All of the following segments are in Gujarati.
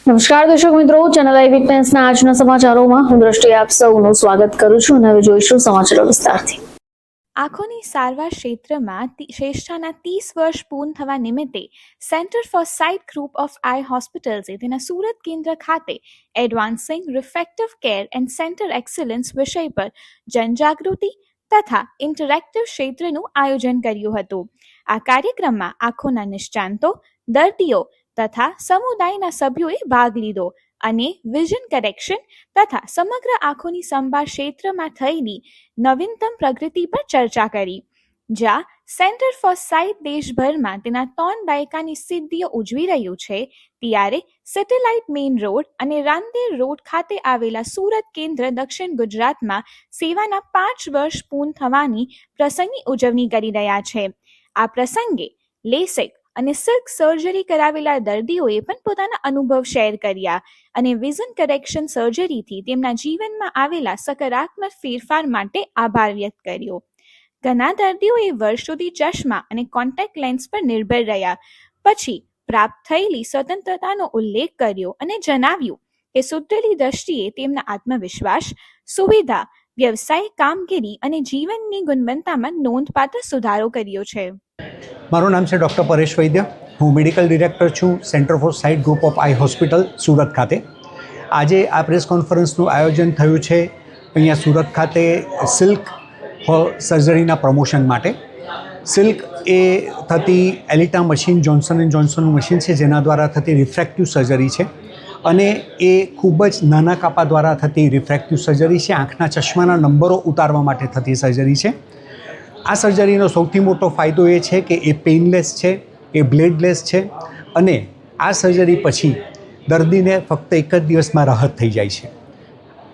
નમસ્કાર દર્શક મિત્રો, ચેનલ આઈ વિટનેસના આજના સમાચારોમાં હું દ્રષ્ટિ આપ સૌનું સ્વાગત કરું છું અને હવે જોઈશું સમાચારો વિસ્તારથી। આંખોની સારવાર ક્ષેત્રમાં શ્રેષ્ઠતાના 30 વર્ષ પૂર્ણ થવા નિમિત્તે centre for sight group of eye હોસ્પિટલ્સે તેના સુરત કેન્દ્ર ખાતે advancing refractive care and centre excellence વિષય પર જનજાગૃતિ તથા ઇન્ટરેક્ટિવ ક્ષેત્રનું આયોજન કર્યું હતું। આ કાર્યક્રમમાં આંખોના નિષ્ણાંતો, દર્દીઓ તથા સમુદાયના સભ્યોએ ભાગ લીધો અને વિઝન કરેક્શન તથા સમગ્ર આંખોની સંભાળ ક્ષેત્રમાં થયેલી નવીનતમ પ્રગતિ પર ચર્ચા કરી। જ્યાં સેન્ટર ફોર સાઇટ દેશભરમાં તેના 3 દાયકાની સિદ્ધિઓ ઉજવી રહ્યું છે, ત્યારે સેટેલાઇટ મેઇન રોડ અને રાંદેર રોડ ખાતે આવેલા સુરત કેન્દ્ર દક્ષિણ ગુજરાતમાં સેવાના 5 વર્ષ પૂર્ણ થવાની પ્રસંગની ઉજવણી કરી રહ્યા છે। આ પ્રસંગે લેસિક અને સિલ્ક સર્જરી કરાવેલા દર્દીઓએ પણ પોતાના અનુભવ શેર કર્યા અને વિઝન કરેક્શન સર્જરીથી તેમના જીવનમાં આવેલા સકારાત્મક ફેરફાર માટે આભાર વ્યક્ત કર્યો। ઘણા દર્દીઓએ વર્ષોથી ચશ્મા અને કોન્ટેક્ટ લેન્સ પર નિર્ભર રહ્યા પછી પ્રાપ્ત થયેલી સ્વતંત્રતાનો ઉલ્લેખ કર્યો અને જણાવ્યું કે સુધરેલી દ્રષ્ટિએ તેમના આત્મવિશ્વાસ, સુવિધા, વ્યવસાય કામગીરી અને જીવનની ગુણવત્તામાં નોંધપાત્ર સુધારો કર્યો છે। મારું નામ છે ડૉક્ટર પરેશ વૈદ્ય। હું મેડિકલ ડિરેક્ટર છું centre for sight group of I hospital Surat ખાતે। આજે આ પ્રેસ કોન્ફરન્સનું આયોજન થયું છે અહીંયા સુરત ખાતે સિલ્ક સર્જરીના પ્રમોશન માટે। સિલ્ક એ થતી એલિટા મશીન જોન્સન એન્ડ જોન્સનનું મશીન છે, જેના દ્વારા થતી રિફ્રેક્ટિવ સર્જરી છે અને એ ખૂબ જ નાના કાપા દ્વારા થતી રિફ્રેક્ટિવ સર્જરી છે। આંખના ચશ્માના નંબરો ઉતારવા માટે થતી સર્જરી છે। આ સર્જરીનો સૌથી મોટો ફાયદો એ છે કે એ પેઇનલેસ છે, એ બ્લેડલેસ છે અને આ સર્જરી પછી દર્દીને ફક્ત એક જ દિવસમાં રાહત થઈ જાય છે।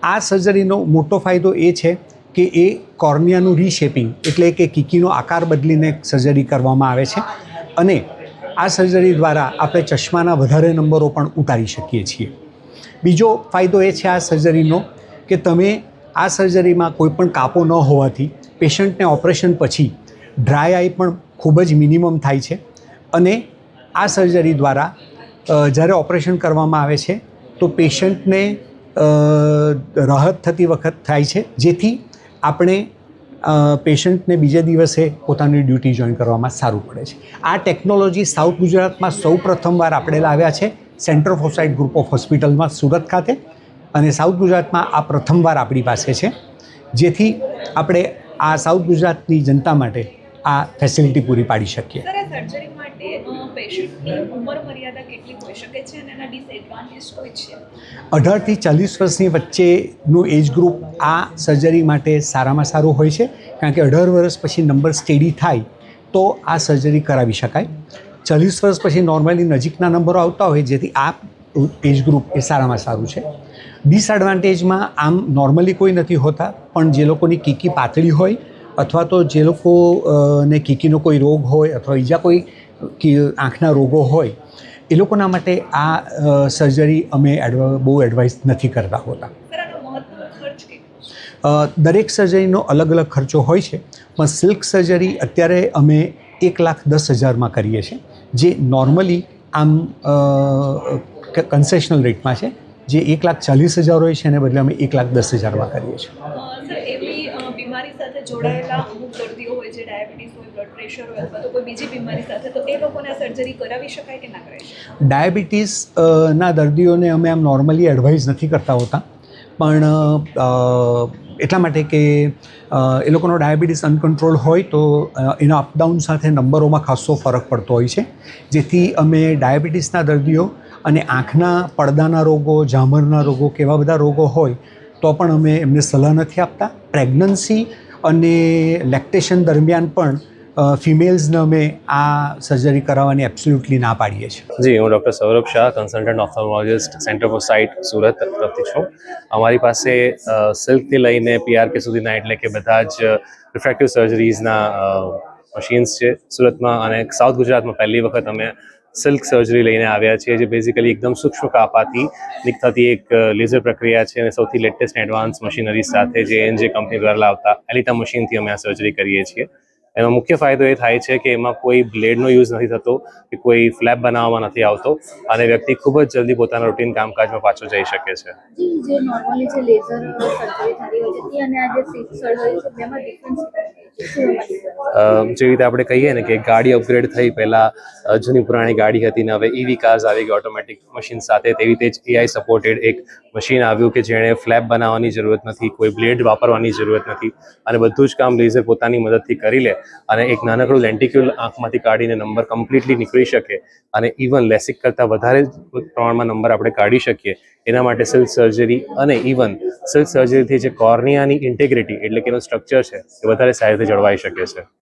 આ સર્જરીનો મોટો ફાયદો એ છે કે એ કોર્નિયાનું રીશેપિંગ એટલે કે કીકીનો આકાર બદલીને સર્જરી કરવામાં આવે છે અને આ સર્જરી દ્વારા આપણે ચશ્માના વધારે નંબરો પણ ઉતારી શકીએ છીએ। બીજો ફાયદો એ છે આ સર્જરીનો કે તમે આ સર્જરીમાં કોઈ પણ કાપો ન હોવાથી પેશન્ટને ઓપરેશન પછી ડ્રાય આઈ પણ ખૂબ જ મિનિમમ થાય છે અને આ સર્જરી દ્વારા જ્યારે ઓપરેશન કરવામાં આવે છે તો પેશન્ટને રાહત થતી વખત થાય છે, જેથી આપણે પેશન્ટને બીજે દિવસે પોતાની ડ્યુટી જોઈન કરવામાં સારું પડે છે। આ ટેકનોલોજી સાઉથ ગુજરાતમાં સૌ પ્રથમવાર આપણે લાવ્યા છે centre for sight group of હોસ્પિટલમાં સુરત ખાતે, અને સાઉથ ગુજરાતમાં આ પ્રથમવાર આપણી પાસે છે, જેથી આપણે આ સાઉથ ગુજરાતની જનતા માટે આ ફેસિલિટી પૂરી પાડી શકીએ। સર્જરી માટે પેશન્ટની ઉંમર મર્યાદા કેટલી હોઈ શકે છે અને એના ડિસએડવાન્ટેજ કોઈ છે? 18 થી 40 વર્ષની વચ્ચેનું એજ ગ્રુપ આ સર્જરી માટે સારામાં સારું હોય છે, કારણ કે 18 વર્ષ પછી નંબર સ્ટેડી થાય તો આ સર્જરી કરાવી શકાય। 40 વર્ષ પછી નોર્મલી નજીકના નંબરો આવતા હોય, જેથી આ એજ ગ્રુપ એ સારામાં સારું છે। ડિસએડવાન્ટેજમાં આમ નોર્મલી કોઈ નથી હોતા, પણ જે લોકોની કીકી પાતળી હોય અથવા તો જે લોકોને કીકીનો કોઈ રોગ હોય અથવા બીજા કોઈ આંખના રોગો હોય, એ લોકોના માટે આ સર્જરી અમે બહુ એડવાઇસ નથી કરતા હોતા। દરેક સર્જરીનો અલગ અલગ ખર્ચો હોય છે, પણ સિલ્ક સર્જરી અત્યારે અમે 1,10,000 કરીએ છીએ, જે નોર્મલી આમ કન્સેશનલ રેટમાં છે, જે 1,40,000 હોય છે, એને બદલે અમે 1,10,000 કરીએ છીએ। એવી બીમારી સાથે જોડાયેલા અમુક દર્દીઓ હોય, જે ડાયાબિટીસ હોય, બ્લડ પ્રેશર હોય અથવા તો કોઈ બીજી બીમારી સાથે, તો એ લોકોને આ સર્જરી કરાવી શકાય કે ના કરાવી શકાય? ડાયાબિટીસના દર્દીઓને અમે આમ નોર્મલી એડવાઇસ નથી કરતા હોતા, પણ એટલા માટે કે એ લોકોનો ડાયાબિટીસ અનકન્ટ્રોલ હોય તો એના અપડાઉન સાથે નંબરોમાં ખાસો ફરક પડતો હોય છે, જેથી અમે ડાયાબિટીસના દર્દીઓ અને આંખના પડદાના રોગો, ઝામરના રોગો, કેવા બધા રોગો હોય તો પણ અમે એમને સલાહ નથી આપતા। પ્રેગ્નન્સી અને લેક્ટેશન દરમિયાન પણ ફિમેલ્સને અમે આ સર્જરી કરાવવાની એબ્સોલ્યુટલી ના પાડીએ છીએ। જી, હું doctor Saurabh Shah, consultant ophthalmologist, centre for sight Surat તરફથી છું। અમારી પાસે સિલ્કથી લઈને PRK સુધીના એટલે કે બધા જ રિફ્રેક્ટિવ સર્જરીઝના મશીન્સ છે સુરતમાં, અને સાઉથ ગુજરાતમાં પહેલી વખત અમે સિલ્ક સર્જરી લઈને આવ્યા છીએ, જે બેઝિકલી એકદમ સૂક્ષ્મ કાપાથી થતી એક લેઝર પ્રક્રિયા છે અને સૌથી લેટેસ્ટ એડવાન્સ મશીનરી સાથે જે ANJ કંપની દ્વારા લાવતા એલિટા મશીનથી અમે આ સર્જરી કરીએ છીએ। એનો મુખ્ય ફાયદો એ થાય છે કે એમાં કોઈ બ્લેડનો યુઝ નથી થતો કે કોઈ ફ્લેપ બનાવવામાં નથી આવતો અને વ્યક્તિ ખૂબ જ જલ્દી પોતાના રૂટીન કામકાજમાં પાછો જઈ શકે છે. જે નોર્મલી જે લેઝર સર્જરી થતી હોય છે તે અને આ જે સીટ સર્જરી છે બેમાં ડિફરન્સ જેવી રીતે આપણે કહીએ ને કે ગાડી અપગ્રેડ થઈ, પહેલાં જૂની પુરાણી ગાડી હતી ને હવે EV કાર્સ આવી ગઈ ઓટોમેટિક મશીન સાથે, તેવી રીતે જ AI સપોર્ટેડ એક મશીન આવ્યું કે જેણે ફ્લેપ બનાવવાની જરૂરત નથી, કોઈ બ્લેડ વાપરવાની જરૂરત નથી અને બધું જ કામ લેઝર પોતાની મદદથી કરી લે અને એક નાનકડું લેન્ટિક્યુલ આંખમાંથી કાઢીને નંબર કમ્પ્લીટલી નીકળી શકે અને ઇવન લેસિક કરતાં વધારે પ્રમાણમાં નંબર આપણે કાઢી શકીએ. એના માટે સિલ્ક સર્જરી અને ઇવન સિલ્ક સર્જરીથી જે કોર્નિયાની ઇન્ટેગ્રિટી એટલે કે એનું સ્ટ્રક્ચર છે એ વધારે સારી રીતે જળવાઈ શકે છે.